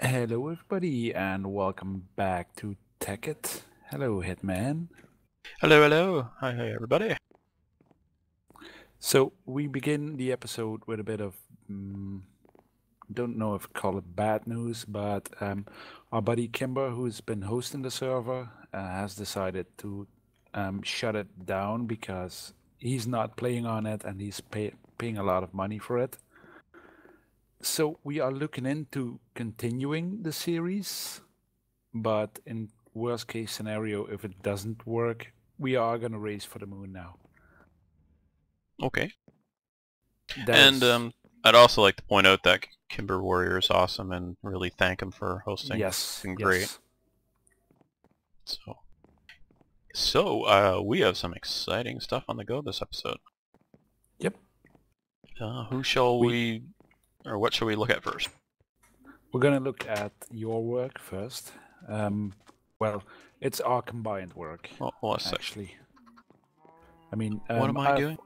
Hello everybody and welcome back to Tekkit. Hello Hitman. Hello, hello. Hi, everybody. So we begin the episode with a bit of, don't know if I call it bad news, but our buddy Kimber, who's been hosting the server, has decided to shut it down because he's not playing on it and he's paying a lot of money for it. So we are looking into continuing the series, but in worst case scenario, if it doesn't work, we are gonna race for the moon now. Okay. That is, I'd also like to point out that KimberWarrior is awesome and really thank him for hosting. It's yes, been great. yes. So we have some exciting stuff on the go this episode. Yep. Who shall we, or what shall we look at first? We're gonna look at your work first. Well, it's our combined work, Well, let's see. actually. I mean, What am I doing?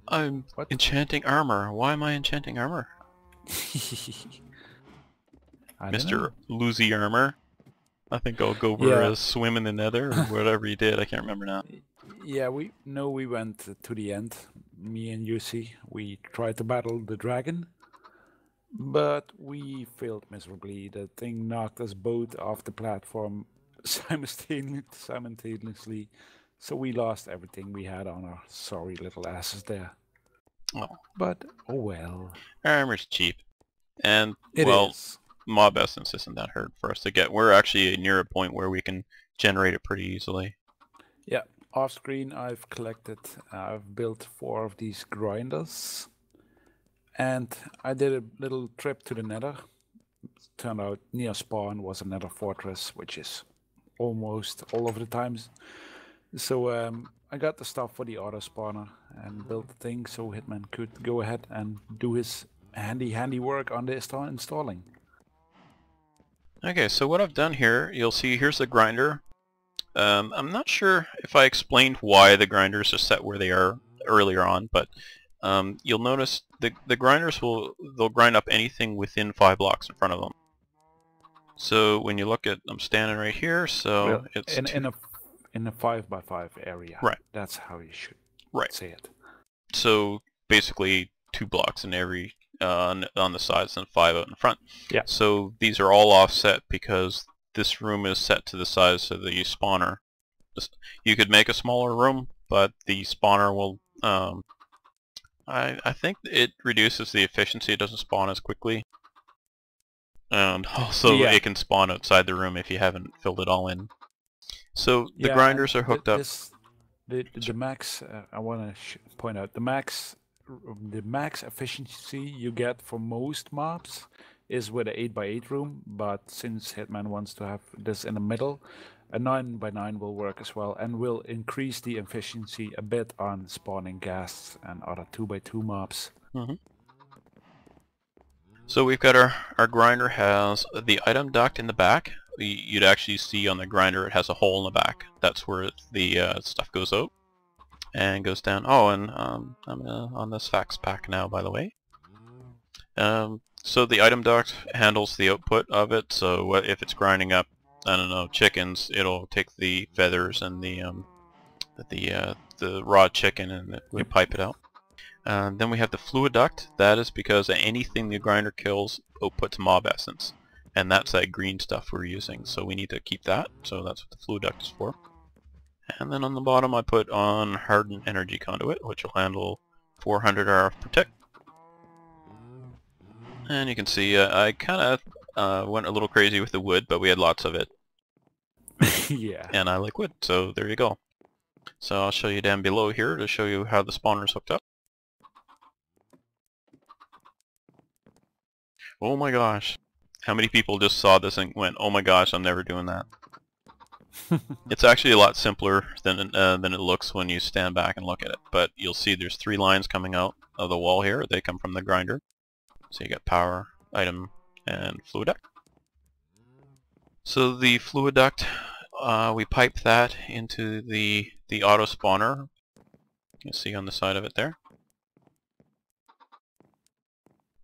I'm What? enchanting armor. Why am I enchanting armor? I don't Mr. know. Lucy Armor. I think I'll go for a swim in the nether, or whatever he did. I can't remember now. Yeah, we went to the end. Me and Yusi, we tried to battle the dragon, but we failed miserably. The thing knocked us both off the platform simultaneously, so we lost everything we had on our sorry little asses there. Oh. But oh well. Armor's cheap. And, It well, is. mob essence isn't that hard for us to get. We're actually near a point where we can generate it pretty easily. Yeah, off screen I've collected, I've built 4 of these grinders. And I did a little trip to the nether. Turned out near spawn was a nether fortress, which is almost all of the times. So I got the stuff for the auto spawner and built the thing so Hitman could go ahead and do his handy work on the installing. Okay, so what I've done here, you'll see here's the grinder. I'm not sure if I explained why the grinders are set where they are earlier on, but you'll notice the grinders they'll grind up anything within 5 blocks in front of them. So when you look at, I'm standing right here, so Well, it's in a 5x5 area. Right. That's how you should say it. So basically 2 blocks in every on the sides and 5 out in front. Yeah. So these are all offset because this room is set to the size of the spawner. You could make a smaller room, but the spawner will I think it reduces the efficiency. It doesn't spawn as quickly. And also it can spawn outside the room if you haven't filled it all in. So the grinders are hooked up. The max, I want to point out, the max efficiency you get for most mobs is with an 8x8 room, but since Hitman wants to have this in the middle, a 9x9 will work as well and will increase the efficiency a bit on spawning ghasts and other 2x2 mobs. So we've got our grinder has the item duct in the back. You'd actually see on the grinder it has a hole in the back. That's where the stuff goes out and goes down. Oh, and I'm on this fax pack now, by the way. So the item duct handles the output of it. So if it's grinding up, I don't know, chickens, it'll take the feathers and the raw chicken and we pipe it out. Then we have the fluid duct. That is because anything the grinder kills outputs mob essence. And that's that green stuff we're using. So we need to keep that. So that's what the fluid duct is for. And then on the bottom I put on hardened energy conduit, which will handle 400 RF per tick. And you can see I kind of went a little crazy with the wood, but we had lots of it. Yeah. And I like wood, so there you go. So I'll show you down below here to show you how the spawner is hooked up. Oh my gosh. How many people just saw this and went, oh my gosh, I'm never doing that. It's actually a lot simpler than it looks when you stand back and look at it. But you'll see there's 3 lines coming out of the wall here. They come from the grinder. So you got power, item, and fluid duct. So the fluid duct, we pipe that into the auto spawner. You see on the side of it there.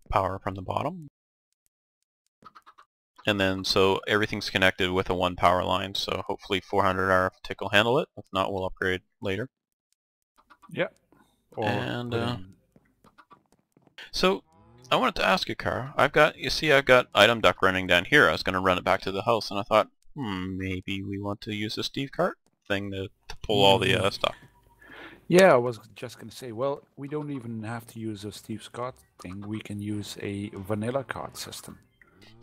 Power from the bottom. And then so everything's connected with a one power line, so hopefully 400 RF will handle it. If not, we'll upgrade later. Yeah. Or And put in. so I wanted to ask you, Cara. I've got item duck running down here. I was going to run it back to the house, and I thought, maybe we want to use the Steve cart thing to pull all the stuff. Yeah, I was just gonna say. Well, we don't even have to use a Steve Scott thing. We can use a vanilla cart system.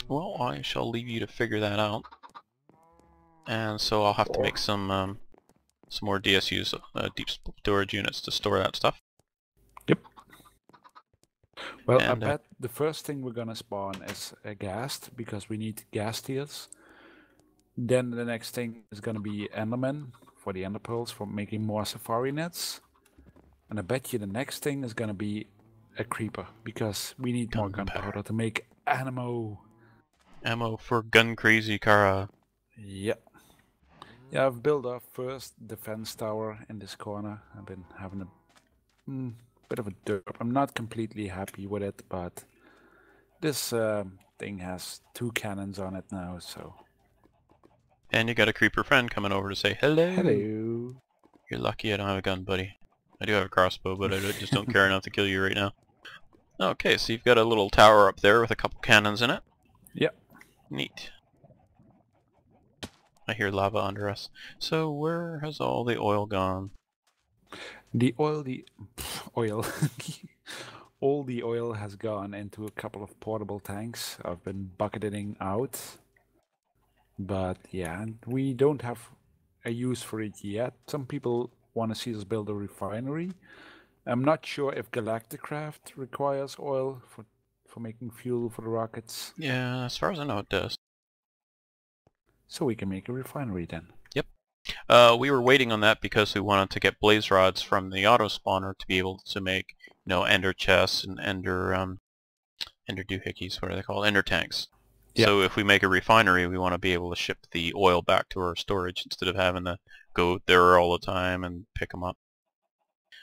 Well, I shall leave you to figure that out. And so I'll have to make some more DSUs, deep storage units to store that stuff. Yep. Well, And, I bet the first thing we're gonna spawn is a ghast, because we need gas tiers. Then the next thing is gonna be Endermen for the Ender Pearls for making more safari nets. And I bet you the next thing is gonna be a creeper, because we need more gunpowder to make ammo. Ammo for gun crazy Cara. Yep. Yeah, I've built our first defense tower in this corner. I've been having a bit of a derp. I'm not completely happy with it, but this thing has 2 cannons on it now, so... And you got a creeper friend coming over to say hello. Hello. You're lucky I don't have a gun, buddy. I do have a crossbow, but I just don't care enough to kill you right now. Okay, so you've got a little tower up there with a couple cannons in it. Yep. Neat. I hear lava under us. So where has all the oil gone? The oil, oil. All the oil has gone into a couple of portable tanks. I've been bucketing out. But yeah, we don't have a use for it yet. Some people want to see us build a refinery. I'm not sure if Galacticraft requires oil for making fuel for the rockets. Yeah, as far as I know it does. So we can make a refinery then. Yep. We were waiting on that because we wanted to get blaze rods from the auto spawner to be able to make, ender chests and ender doohickeys, what are they called? Ender tanks. Yep. So if we make a refinery, we want to be able to ship the oil back to our storage instead of having to go there all the time and pick them up.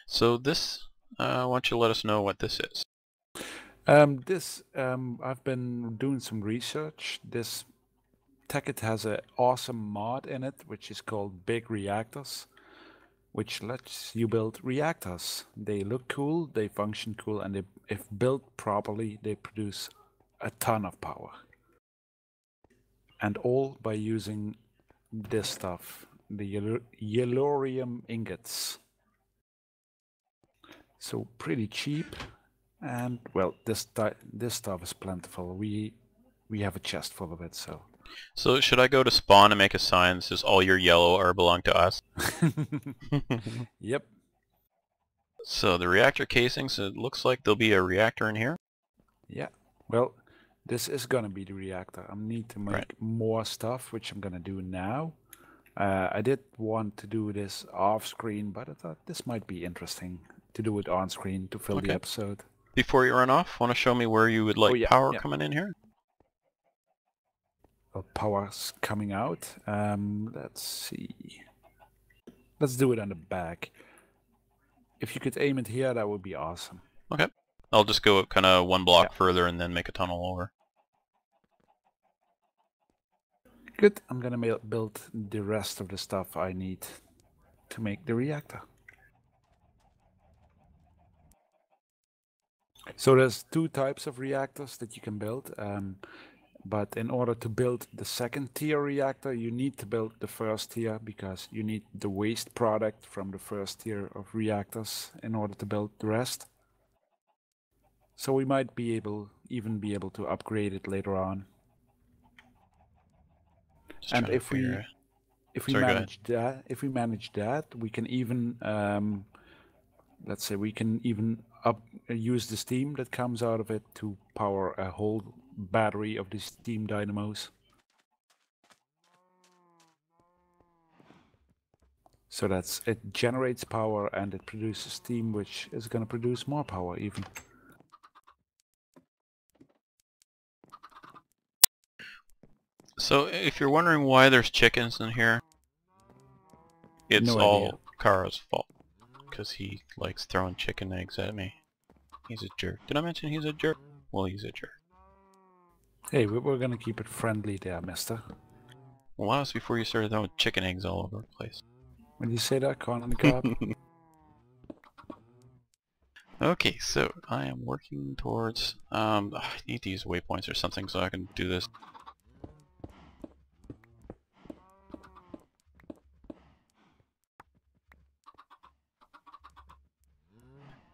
So this, why don't you let us know what this is? I've been doing some research. This Tekkit has an awesome mod in it, which is called Big Reactors, which lets you build reactors. They look cool, they function cool, and if built properly, they produce a ton of power. And all by using this stuff, the yellorium ingots. So pretty cheap, and well, this stuff is plentiful. We have a chest full of it, so. So should I go to spawn and make a sign that says all your yellow are belong to us? Yep. So the reactor casings, it looks like there'll be a reactor in here. Yeah. Well, this is gonna be the reactor. I need to make more stuff, which I'm gonna do now. I did want to do this off screen, but I thought this might be interesting to do it on screen to fill the episode. Before you run off, want to show me where you would like power coming in here? Well, power's coming out. Let's see. Let's do it on the back. If you could aim it here, that would be awesome. Okay. I'll just go kind of one block further and then make a tunnel over. Good. I'm gonna build the rest of the stuff I need to make the reactor. So there's 2 types of reactors that you can build. But in order to build the second tier reactor, you need to build the first tier, because you need the waste product from the first tier of reactors in order to build the rest. So we might even be able to upgrade it later on. And if we manage that, we can even let's say we can even use the steam that comes out of it to power a whole battery of these steam dynamos. So it generates power and it produces steam, which is going to produce more power even. So if you're wondering why there's chickens in here, it's all Cara's fault. Because he likes throwing chicken eggs at me. He's a jerk. Did I mention he's a jerk? Well, he's a jerk. Hey, we're gonna keep it friendly there, mister. Well, that was before you started throwing chicken eggs all over the place. When you say that, corn on the cob? Okay, so I am working towards... I need to use waypoints or something so I can do this.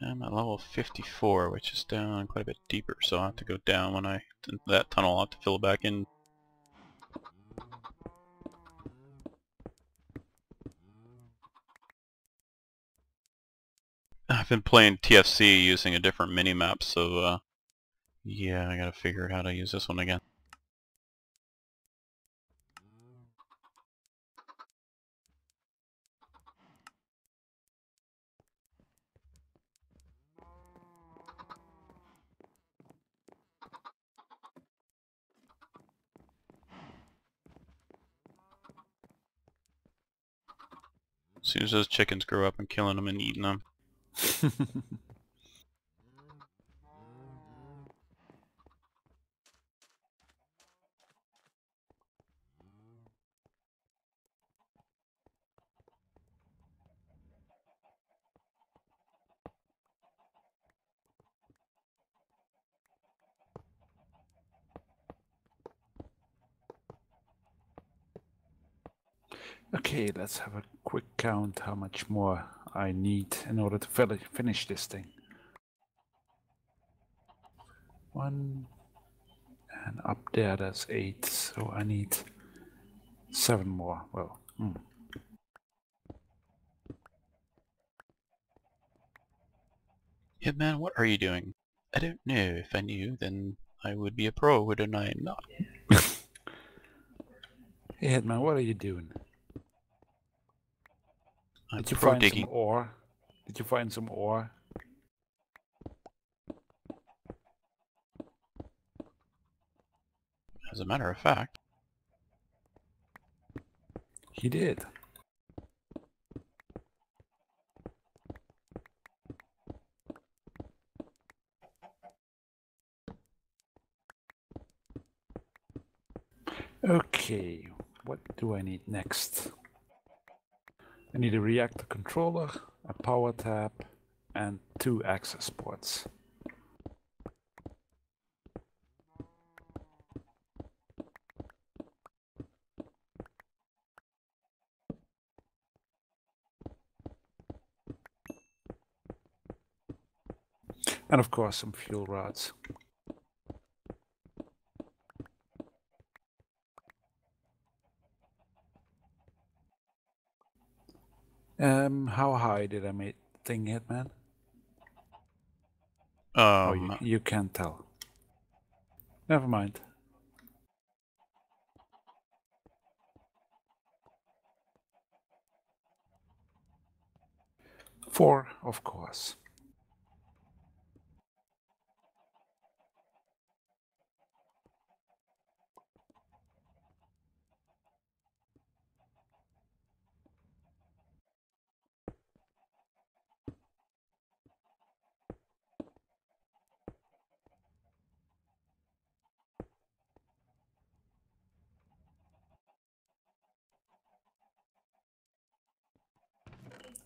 I'm at level 54, which is down quite a bit deeper, so I'll have to go down when that tunnel. I'll have to fill it back in. I've been playing TFC using a different mini-map, so yeah, I gotta figure out how to use this one again. As soon as those chickens grow up, I'm killing them and eating them. Okay, let's have a quick count how much more I need in order to finish this thing. 1, and up there that's 8, so I need 7 more. Well, Hitman, what are you doing? I don't know. If I knew, then I would be a pro, wouldn't I? Not. Hey Hitman, what are you doing? I'm Did you pro find digging. some ore? Did you find some ore? As a matter of fact. He did. Okay, what do I need next? I need a reactor controller, a power tab, and 2 access ports. And of course some fuel rods. How high did I make the thing, Hitman? Oh, you can't tell. Never mind. 4, of course.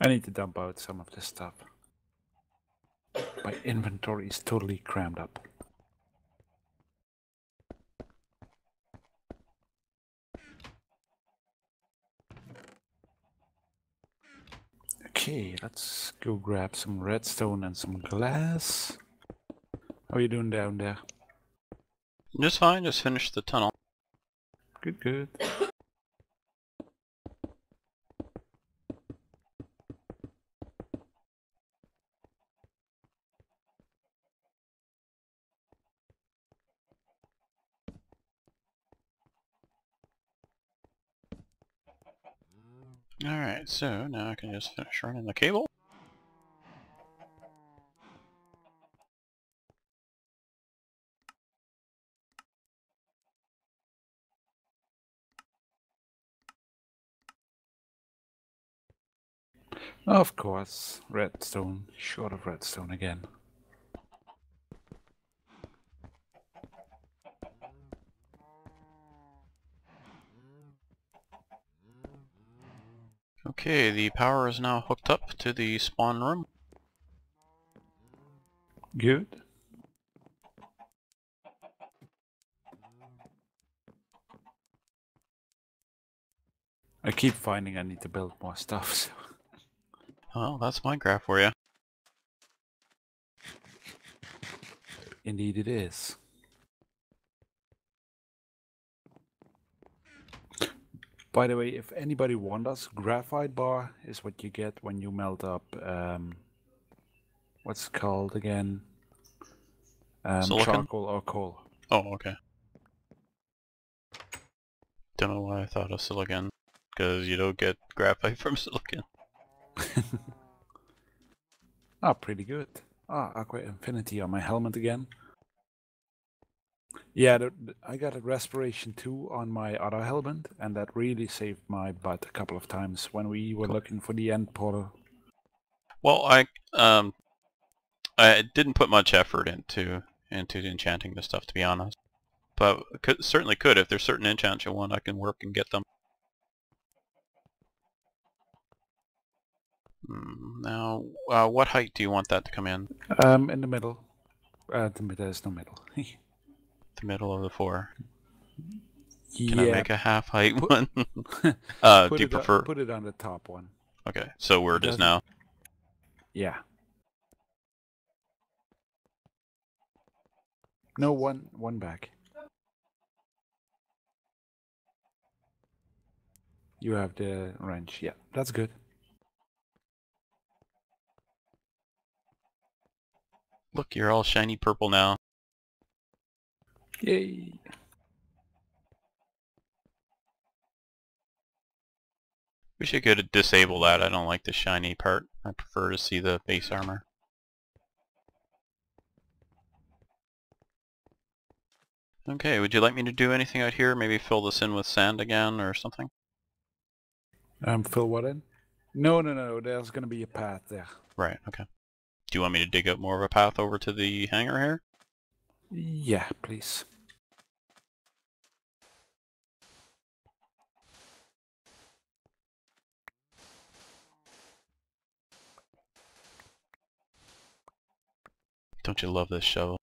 I need to dump out some of this stuff. My inventory is totally crammed up. Okay, let's go grab some redstone and some glass. How are you doing down there? Just fine, just finished the tunnel. Good, good. Alright, so now I can just finish running the cable. Of course, redstone. Short of redstone again. Okay, the power is now hooked up to the spawn room. Good. I keep finding I need to build more stuff, so. Oh, that's Minecraft for you. Indeed it is. By the way, if anybody wonders, graphite bar is what you get when you melt up, what's it called again? Silicon? Charcoal or coal. Oh, okay. Don't know why I thought of silicon, because you don't get graphite from silicon. Ah, pretty good. Ah, Aqua Infinity on my helmet again. Yeah, I got a Respiration 2 on my other helmet, and that really saved my butt a couple of times when we were looking for the end portal. Well, I didn't put much effort into enchanting this stuff, to be honest. But certainly could. If there's certain enchants you want, I can work and get them. Now, what height do you want that to come in? In the middle. There's no middle. The middle of the 4. Yeah. Can I make a half height one? Do you prefer? Put it on the top one. Okay, so where it is now. Yeah. No, one back. You have the wrench. Yeah, that's good. Look, you're all shiny purple now. Yay. Wish I could disable that. I don't like the shiny part. I prefer to see the base armor. Okay, would you like me to do anything out here? Maybe fill this in with sand again or something? Fill what in? No. There's gonna be a path there. Right, okay. Do you want me to dig out more of a path over to the hangar here? Yeah, please. Don't you love this shovel?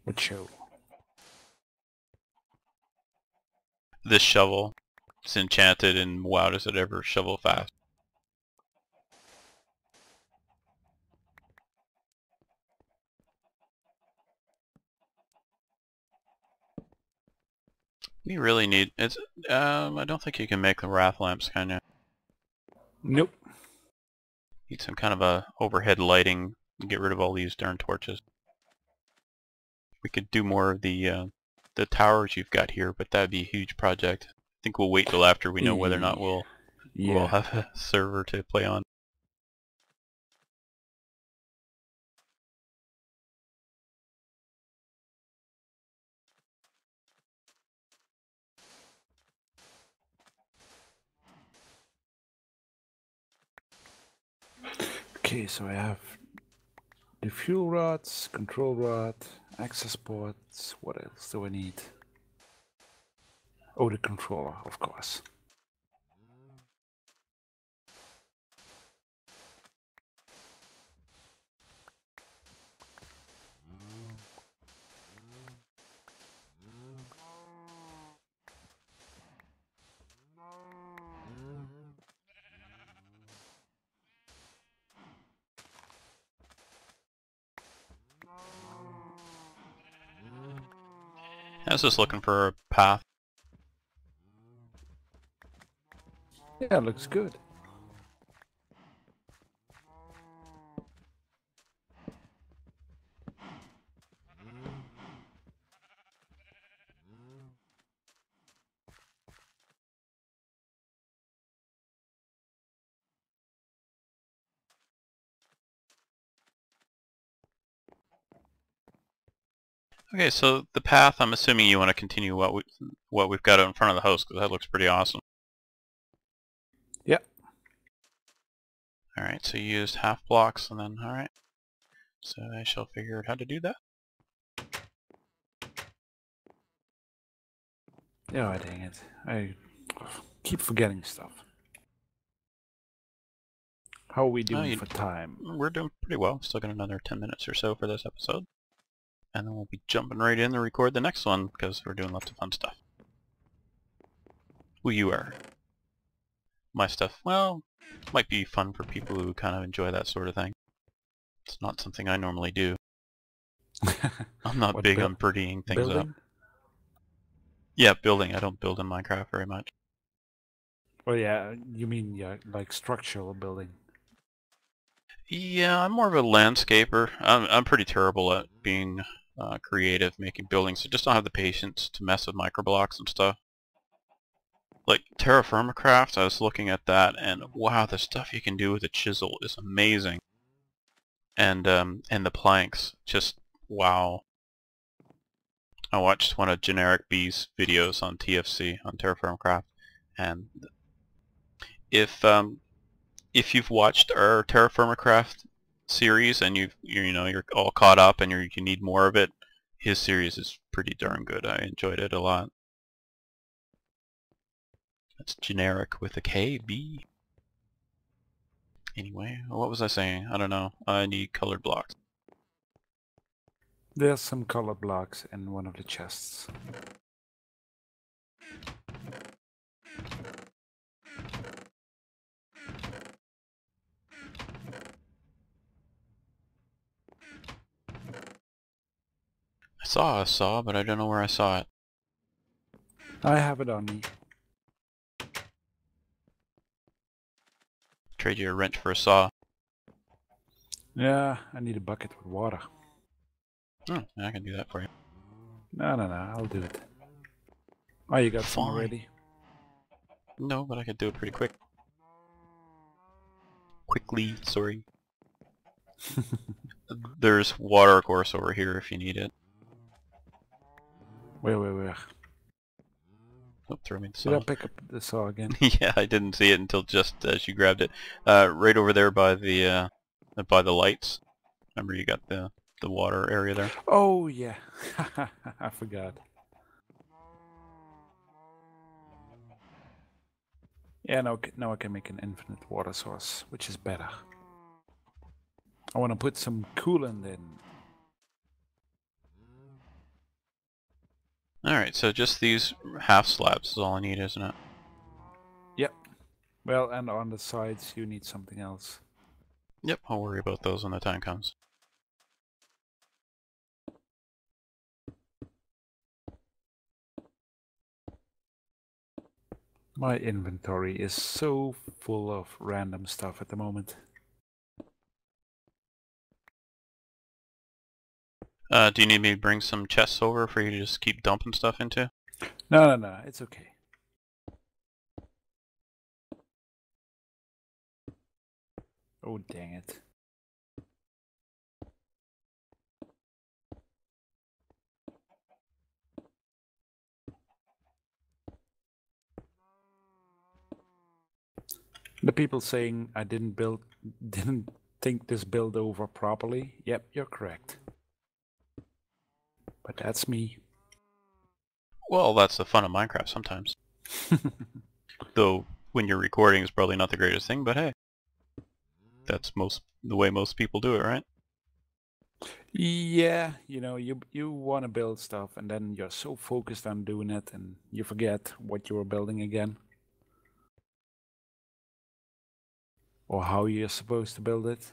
What show? This shovel is enchanted, and wow, does it ever shovel fast. We really need... I don't think you can make the wrath lamps, can you? Nope. Need some kind of a overhead lighting and get rid of all these darn torches. We could do more of the towers you've got here, but that'd be a huge project. I think we'll wait till after we know whether or not we'll have a server to play on. Okay, so I have the fuel rods, control rod, access ports. What else do I need? Oh, the controller, of course. I was just looking for a path. Yeah, looks good. Okay, so the path, I'm assuming you want to continue what we've got out in front of the house, because that looks pretty awesome. Yep. Alright, so you used half blocks, and then, alright. So I shall figure out how to do that. Oh, dang it. I Keep forgetting stuff. How are we doing you- for time? We're doing pretty well. Still got another 10 minutes or so for this episode. And then we'll be jumping right in to record the next one, because we're doing lots of fun stuff. Who you are. My stuff, well, might be fun for people who kind of enjoy that sort of thing. It's not something I normally do. I'm not big on prettying things up. Yeah, building. I don't build in Minecraft very much. Well, yeah, you mean like structural building. Yeah, I'm more of a landscaper. I'm pretty terrible at being creative, making buildings. I just don't have the patience to mess with microblocks and stuff. Like Terraformacraft, I was looking at that, and wow, the stuff you can do with a chisel is amazing. And the planks, just wow. I watched one of Generic B's videos on TFC on Terraformacraft, and if you've watched our Terraformacraft series and you're all caught up and you need more of it, his series is pretty darn good. I enjoyed it a lot. That's Generic with a K, B. Anyway, what was I saying? I don't know. I need colored blocks. There's some color blocks in one of the chests. I saw a saw, but I don't know where I saw it. I have it on me. Trade you a wrench for a saw. Yeah, I need a bucket with water. Oh, I can do that for you. No, I'll do it. Oh, you got some Fine. already? No, but I could do it pretty quick. Quickly, sorry. There's water, of course, over here if you need it. Where? Oh, throw me the Did I saw. pick up the saw again? Yeah, I didn't see it until just as you grabbed it. Right over there by the lights. Remember, you got the water area there. Oh, yeah. I forgot. Yeah, now I can make an infinite water source, which is better. I want to put some coolant in. Alright, so just these half slabs is all I need, isn't it? Yep. Well, and on the sides you need something else. Yep, I'll worry about those when the time comes. My inventory is so full of random stuff at the moment. Do you need me to bring some chests over for you to just keep dumping stuff into? No, it's okay. Oh, dang it. The people saying I didn't think this build over properly. Yep, you're correct. But that's me. Well, that's the fun of Minecraft sometimes. Though, when you're recording is probably not the greatest thing, but hey. That's the way most people do it, right? Yeah, you want to build stuff and then you're so focused on doing it and you forget what you were building again. Or how you're supposed to build it.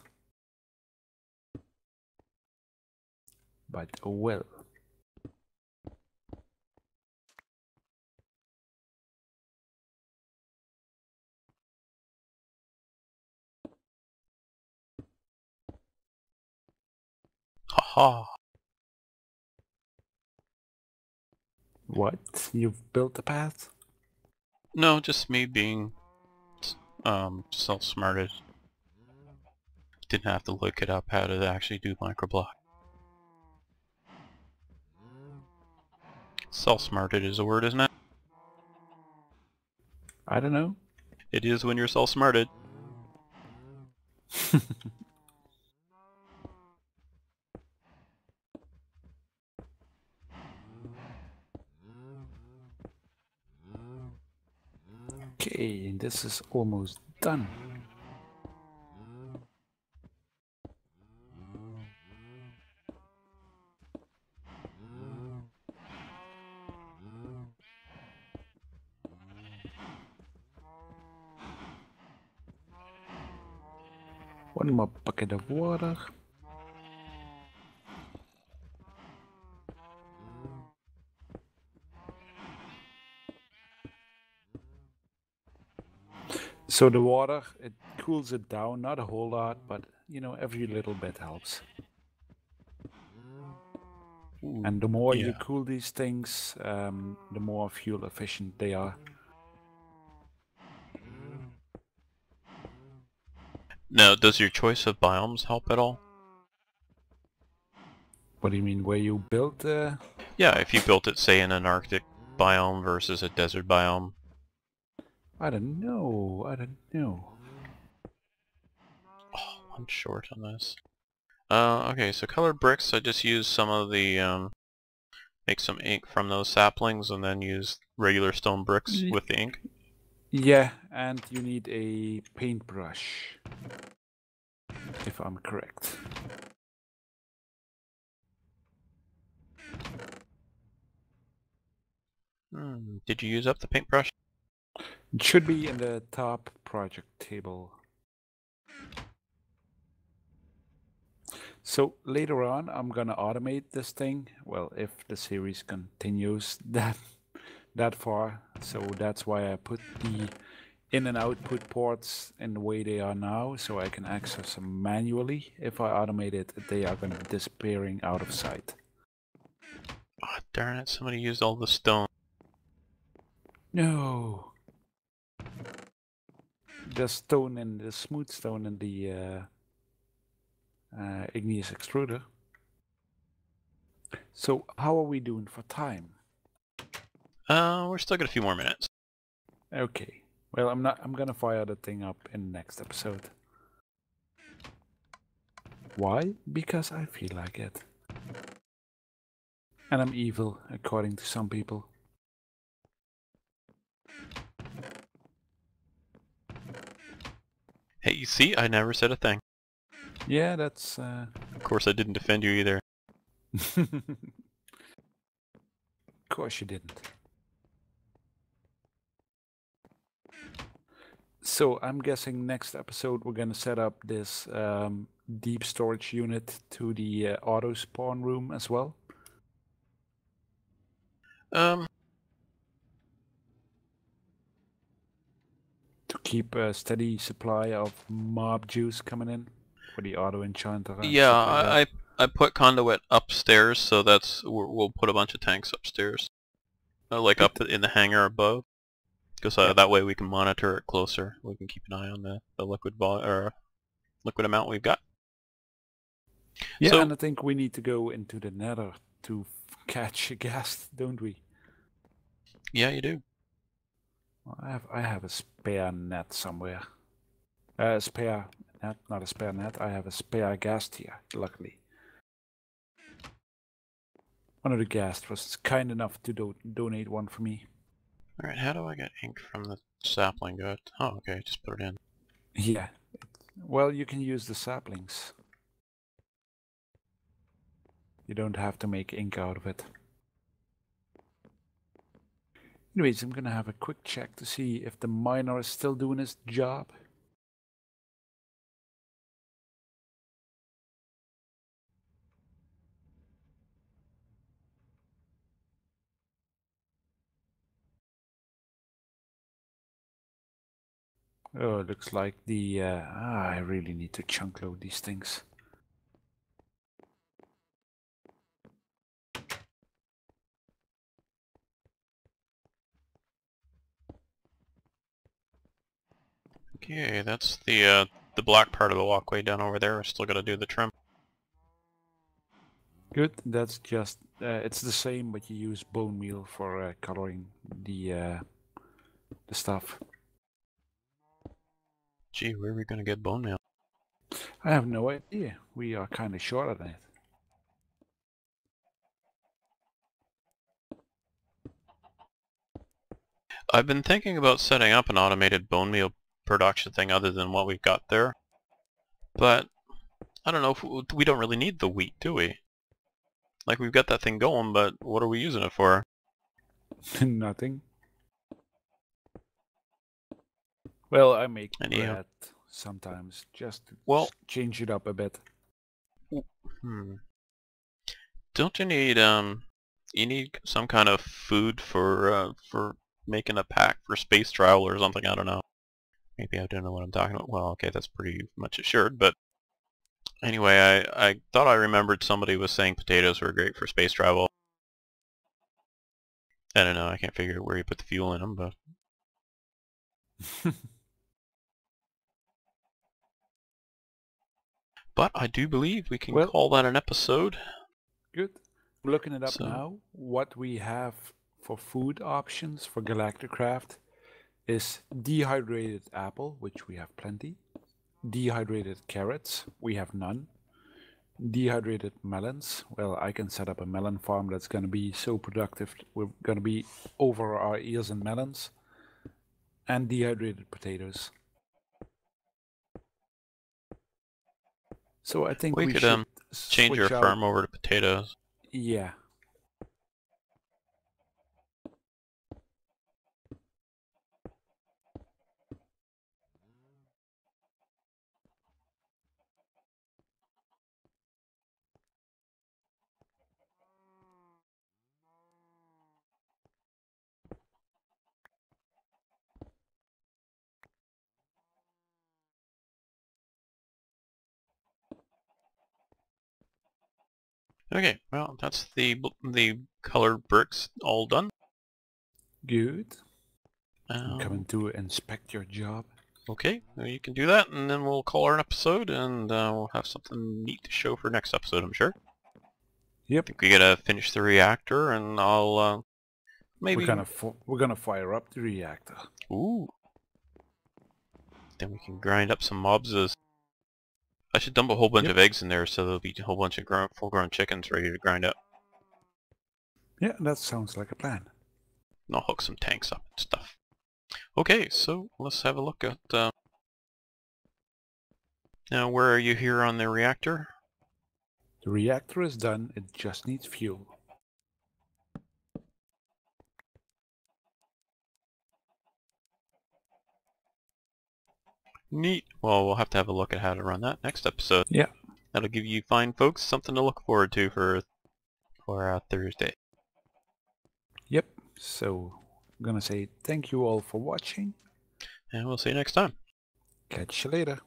But oh well. Haha. What? You've built the path? No, just me being self-smarted. Didn't have to look it up how to actually do microblock. Self-smarted is a word, isn't it? I don't know. It is when you're self-smarted. Okay, this is almost done. One more bucket of water. So the water, it cools it down, not a whole lot, but you know, every little bit helps. Ooh, And the more yeah. you cool these things, the more fuel efficient they are. Now, does your choice of biomes help at all? What do you mean, where you build? Yeah, if you built it, say, in an Arctic biome versus a desert biome. I don't know. I don't know. Oh, I'm short on this. Okay, so colored bricks, I just use some of the, make some ink from those saplings and then use regular stone bricks with the ink. Yeah, and you need a paintbrush, if I'm correct. Did you use up the paintbrush? It should be in the top project table. So later on, I'm gonna automate this thing. Well, if the series continues that far, so that's why I put the in and output ports in the way they are now, so I can access them manually. If I automate it, they are gonna be disappearing out of sight. Oh, darn it, somebody used all the stone. No, the stone and the smooth stone and the igneous extruder. So how are we doing for time? We're still got a few more minutes. Okay. Well, I'm gonna fire the thing up in the next episode. Why? Because I feel like it. And I'm evil, according to some people. Hey, you see, I never said a thing. Yeah, that's Of course, I didn't defend you either. Of course you didn't. So I'm guessing next episode we're gonna set up this deep storage unit to the auto spawn room as well. Um, To keep a steady supply of mob juice coming in for the auto enchanter and yeah, stuff like that. I put conduit upstairs, so we'll put a bunch of tanks upstairs, like Good. up in the hangar above, because Yep. that way we can monitor it closer. We can keep an eye on the liquid liquid amount we've got. Yeah, So and I think we need to go into the nether to catch a ghast, don't we? yeah, you do. Well, I have a spare net somewhere. Spare net, not a spare net. I have a spare ghast here, luckily. One of the ghast was kind enough to donate one for me. All right, how do I get ink from the sapling? Good. Oh, okay, just put it in. Yeah. Well, you can use the saplings. You don't have to make ink out of it. Anyways, I'm gonna have a quick check to see if the miner is still doing his job. Oh, it looks like the... I really need to chunk load these things. Okay, that's the black part of the walkway down over there. We're still gotta do the trim. Good, that's just... it's the same, but you use bone meal for coloring the stuff. Gee, where are we gonna get bone meal? I have no idea. We are kind of short on it. I've been thinking about setting up an automated bone meal production thing other than what we've got there. But I don't know if we don't really need the wheat, do we? Like, we've got that thing going, but what are we using it for? Nothing. Well, I make Anyhow. bread sometimes, just to Well, change it up a bit. Don't you need some kind of food for making a pack for space travel or something? I don't know. Maybe I don't know what I'm talking about. Well, okay, that's pretty much assured, but anyway, I thought I remembered somebody was saying potatoes were great for space travel. I don't know, I can't figure out where you put the fuel in them, but... But I do believe we can call that an episode. Good. We're looking it up So, now. What we have for food options for Galacticraft is dehydrated apple, which we have plenty. Dehydrated carrots, we have none. Dehydrated melons, well, I can set up a melon farm that's going to be so productive. We're going to be over our ears in melons. And dehydrated potatoes. So I think we we could should change our farm over to potatoes. Yeah. Okay, well, that's the colored bricks all done. Good. I'm coming to inspect your job. Okay, well, you can do that, and then we'll call our episode, and we'll have something neat to show for next episode, I'm sure. Yep. I think we gotta finish the reactor, and I'll maybe... We're gonna fire up the reactor. Ooh. Then we can grind up some mobs. I should dump a whole bunch of eggs in there so there'll be a whole bunch of full-grown chickens ready to grind up. Yeah, that sounds like a plan. And I'll hook some tanks up and stuff. Okay, so let's have a look at... Now, where are you here on the reactor? The reactor is done, it just needs fuel. Neat. Well, we'll have to have a look at how to run that next episode. Yeah. That'll give you fine folks something to look forward to for Thursday. Yep. So, I'm gonna say thank you all for watching. And we'll see you next time. Catch you later.